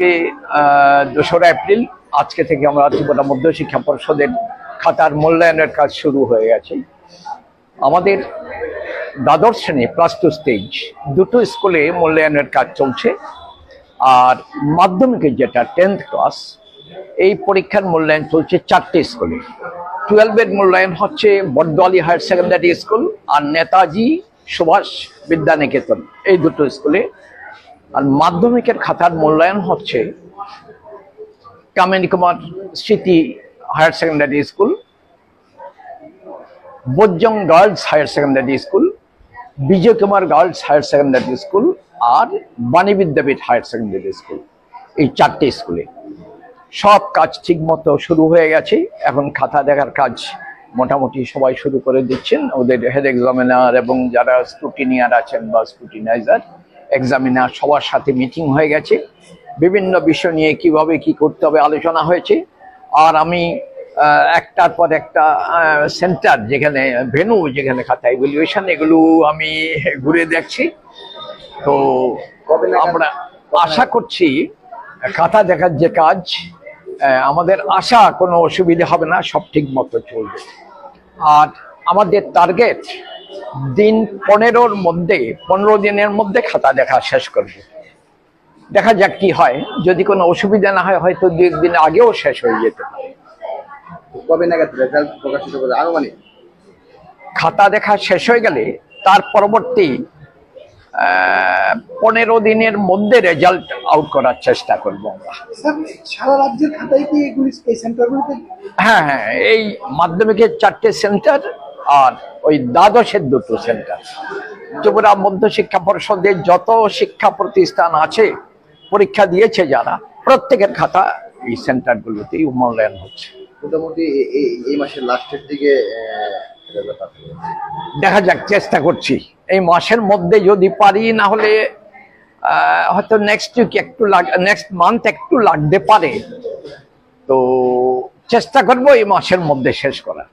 আজকে 2রা এপ্রিল। আজকে থেকে আমরা ত্রিপুরা মধ্যশিক্ষা পর্ষদের খাতার মূল্যায়নের কাজ শুরু হয়ে গেছে। আমাদের দ্বাদশ শ্রেণী +2 স্টেজ দুটো স্কুলে মূল্যায়নের কাজ চলছে। আর মাধ্যমিকের যেটা 10th ক্লাস, এই পরীক্ষার মূল্যায়ন চলছে 4টে স্কুলে। 12-এর মূল্যায়ন হচ্ছে বটদোয়ালি হায়ার সেকেন্ডারি স্কুল আর নেতাজি সুভাষ বিদ্যানিকেতন, এই দুটো স্কুলে। আর মাধ্যমিকের খাতার মূল্যায়ন হচ্ছে Kamini Kumar Smriti higher secondary school, Bojjong girls higher secondary school, Bijoy Kumar girls higher secondary school আর Bani Vidyapith higher secondary school, এই 4টে স্কুলে। সব কাজ ঠিক মতো শুরু হয়ে গেছে। এখন খাতা দেখার কাজ মোটামুটি সবাই শুরু করে দিচ্ছেন। ওদের হেড এক্সামিনার এবং যারা স্ক্রুটিনিয়ার আছেন বা স্ক্রুটিনাইজার এক্সামিনার সবার সাথে মিটিং হয়ে গেছে। বিভিন্ন বিষয় নিয়ে কিভাবে কি করতে হবে আলোচনা হয়েছে। আর আমি একটার পর একটা সেন্টার, যেখানে ভেন্যু, যেখানে খাতা ইভ্যালুয়েশন, এগুলো আমি ঘুরে দেখছি। তো আমরা আশা করছি খাতা দেখার যে কাজ, আমাদের আশা কোনো অসুবিধা হবে না, সব ঠিক মতো চলবে। আর আমাদের টার্গেট দিন 15 দিনের মধ্যে খাতা দেখা শেষ করব। দেখা যাক কি হয়। যদি কোনো অসুবিধা না হয়, হয়তো 2 দিন আগেও শেষ হয়ে যেতে পারে। কবে নাগাদ রেজাল্ট প্রকাশিত হবে আনুমানিক? খাতা দেখা শেষ হয়ে গেলে তার পরবর্তী 15 দিনের মধ্যে রেজাল্ট আউট করার চেষ্টা করবো আমরা। সারা রাজ্যের খাতায় কি এই সেন্টারগুলোতে? হ্যাঁ, এই মাধ্যমিকের 4টে সেন্টার আর ওই দ্বাদশের 2টো সেন্টার। ত্রিপুরা মধ্যশিক্ষা পর্ষদের যত শিক্ষা প্রতিষ্ঠান আছে, পরীক্ষা দিয়েছে যারা, প্রত্যেকের খাতা এই সেন্টারগুলোতেই মূল্যায়ন হচ্ছে। মোটামুটি এই মাসের লাস্টের দিকে দেখা যাক, চেষ্টা করছি এই মাসের মধ্যে যদি পারি, না হলে হয়তো নেক্সট মান্থ একটু লাগতে পারে। তো চেষ্টা করবো এই মাসের মধ্যে শেষ করার।